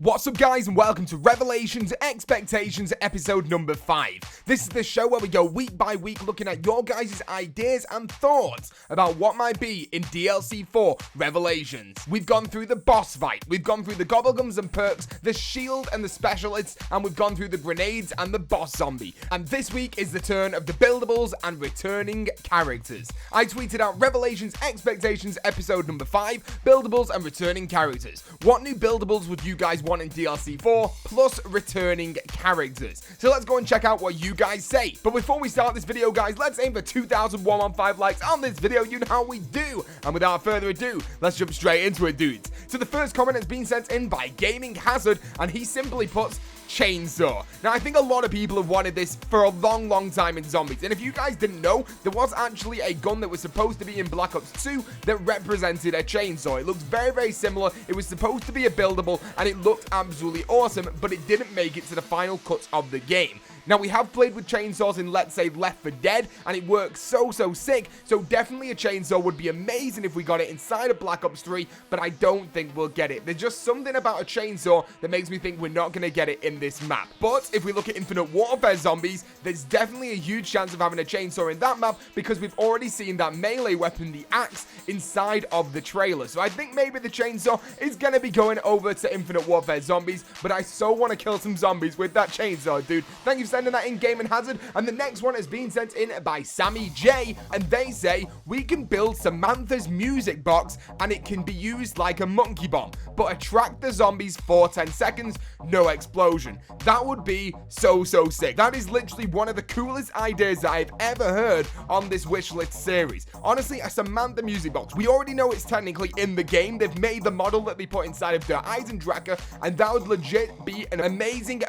What's up guys and welcome to Revelations Expectations episode number 5. This is the show where we go week by week looking at your guys' ideas and thoughts about what might be in DLC4 Revelations. We've gone through the boss fight, we've gone through the gobblegums and perks, the shield and the specialists, and we've gone through the grenades and the boss zombie. And this week is the turn of the buildables and returning characters. I tweeted out Revelations Expectations episode number 5, buildables and returning characters. What new buildables would you guys want in DLC4 plus returning characters? So let's go and check out what you guys say. But before we start this video guys, let's aim for 2,115 likes on this video. You know how we do. And without further ado, let's jump straight into it, dudes. So the first comment has been sent in by Gaming Hazard, and he simply puts chainsaw. Now I think a lot of people have wanted this for a long time in zombies, and if you guys didn't know, there was actually a gun that was supposed to be in Black Ops 2 that represented a chainsaw. It looked very similar. It was supposed to be a buildable and it looked absolutely awesome, but it didn't make it to the final cuts of the game. Now, we have played with chainsaws in, let's say, Left 4 Dead, and it works so sick, so definitely a chainsaw would be amazing if we got it inside of Black Ops 3, but I don't think we'll get it. There's just something about a chainsaw that makes me think we're not going to get it in this map. But if we look at Infinite Warfare zombies, there's definitely a huge chance of having a chainsaw in that map, because we've already seen that melee weapon, the axe, inside of the trailer. So I think maybe the chainsaw is going to be going over to Infinite Warfare zombies, but I so want to kill some zombies with that chainsaw, dude. Thank you for sending that in, Gaming Hazard. And the next one has been sent in by Sammy J, and they say we can build Samantha's music box and it can be used like a monkey bomb, but attract the zombies for 10 seconds, no explosion. That would be so sick. That is literally one of the coolest ideas that I've ever heard on this Wishlist series. Honestly, a Samantha music box, we already know it's technically in the game. They've made the model that they put inside of Der Eisendrache, and that would legit be an amazing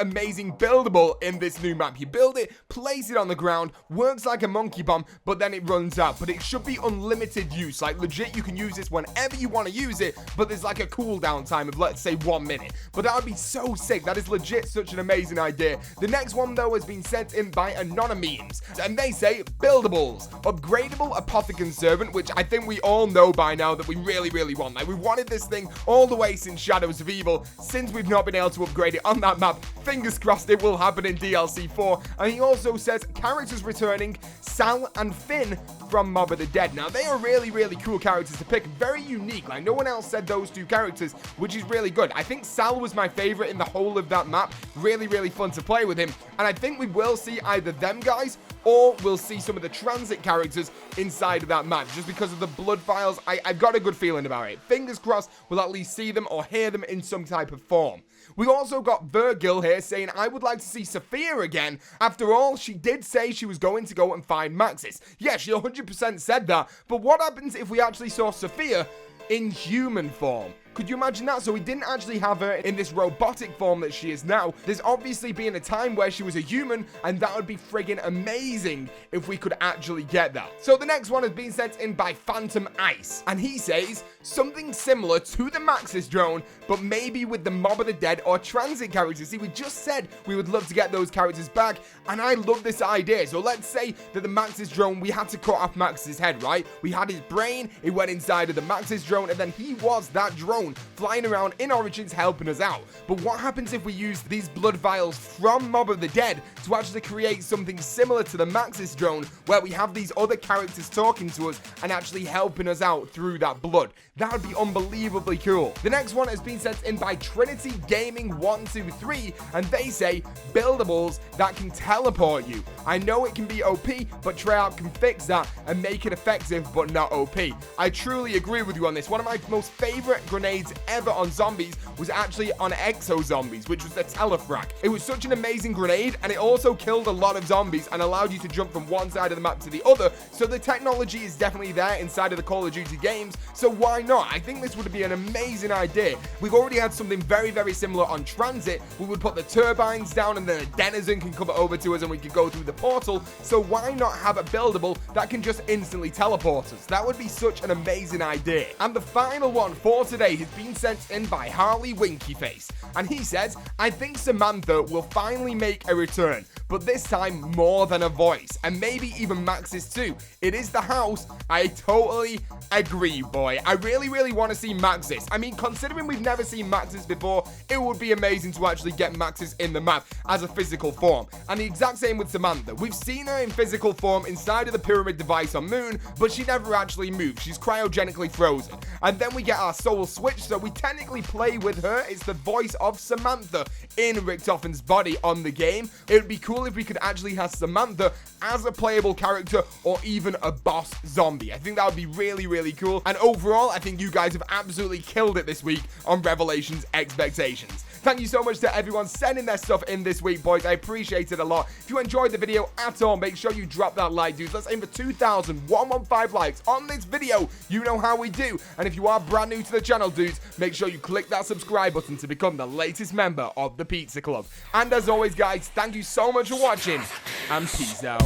buildable in this new map. You build it, place it on the ground, works like a monkey bomb, but then it runs out. But it should be unlimited use. Like, legit, you can use this whenever you want to use it, but there's like a cooldown time of, let's say, 1 minute. But that would be so sick. That is legit such an amazing idea. The next one, though, has been sent in by Anonymemes, and they say buildables. Upgradable Apothecary Servant, which I think we all know by now that we really want. Like, we wanted this thing all the way since Shadows of Evil. Since we've not been able to upgrade it on that map, fingers crossed it will happen in DLC4. And he also says characters returning, Sal and Finn from Mob of the Dead. Now, they are really cool characters to pick. Very unique. Like, no one else said those two characters, which is really good. I think Sal was my favorite in the whole of that map. Really fun to play with him. And I think we will see either them guys or we'll see some of the transit characters inside of that map, just because of the blood vials. I've got a good feeling about it. Fingers crossed we'll at least see them or hear them in some type of form. We also got Virgil here saying, I would like to see Sophia again. After all, she did say she was going to go and find Maxis. Yeah, she 100% said that. But what happens if we actually saw Sophia in human form? Could you imagine that? So we didn't actually have her in this robotic form that she is now. There's obviously been a time where she was a human, and that would be friggin' amazing if we could actually get that. So the next one has been sent in by Phantom Ice, and he says something similar to the Maxis drone, but maybe with the Mob of the Dead or transit characters. See, we just said we would love to get those characters back, and I love this idea. So let's say that the Maxis drone, we had to cut off Maxis' head, right? We had his brain, it went inside of the Maxis drone, and then he was that drone flying around in Origins helping us out. But what happens if we use these blood vials from Mob of the Dead to actually create something similar to the Maxis drone, where we have these other characters talking to us and actually helping us out through that blood? That would be unbelievably cool. The next one has been sent in by Trinity Gaming 123, and they say buildables that can teleport you. I know it can be OP, but Treyarch can fix that and make it effective but not OP. I truly agree with you on this. One of my most favorite grenades ever on zombies was actually on Exo Zombies, which was the Telefrac. It was such an amazing grenade, and it also killed a lot of zombies and allowed you to jump from one side of the map to the other. So the technology is definitely there inside of the Call of Duty games, so why not? I think this would be an amazing idea. We've already had something very similar on transit. We would put the turbines down and then a denizen can come over to us and we could go through the portal. So why not have a buildable that can just instantly teleport us? That would be such an amazing idea. And the final one for today has been sent in by Harley Winkyface, and he says, I think Samantha will finally make a return. but this time more than a voice, and maybe even Max's too. It is the house. I totally agree, boy. I really want to see Max's. I mean, considering we've never seen Max's before, it would be amazing to actually get Max's in the map as a physical form. And the exact same with Samantha. We've seen her in physical form inside of the pyramid device on Moon, but she never actually moved. She's cryogenically frozen. And then we get our soul switch, so we technically play with her. It's the voice of Samantha in Richtofen's body on the game. It would be cool if we could actually have Samantha as a playable character or even a boss zombie. I think that would be really cool. And overall, I think you guys have absolutely killed it this week on Revelations Expectations. Thank you so much to everyone sending their stuff in this week, boys. I appreciate it a lot. If you enjoyed the video at all, make sure you drop that like, dudes. Let's aim for 2,115 likes on this video. You know how we do. And if you are brand new to the channel, dudes, make sure you click that subscribe button to become the latest member of the Pizza Club. And as always, guys, thank you so much for watching, and peace out.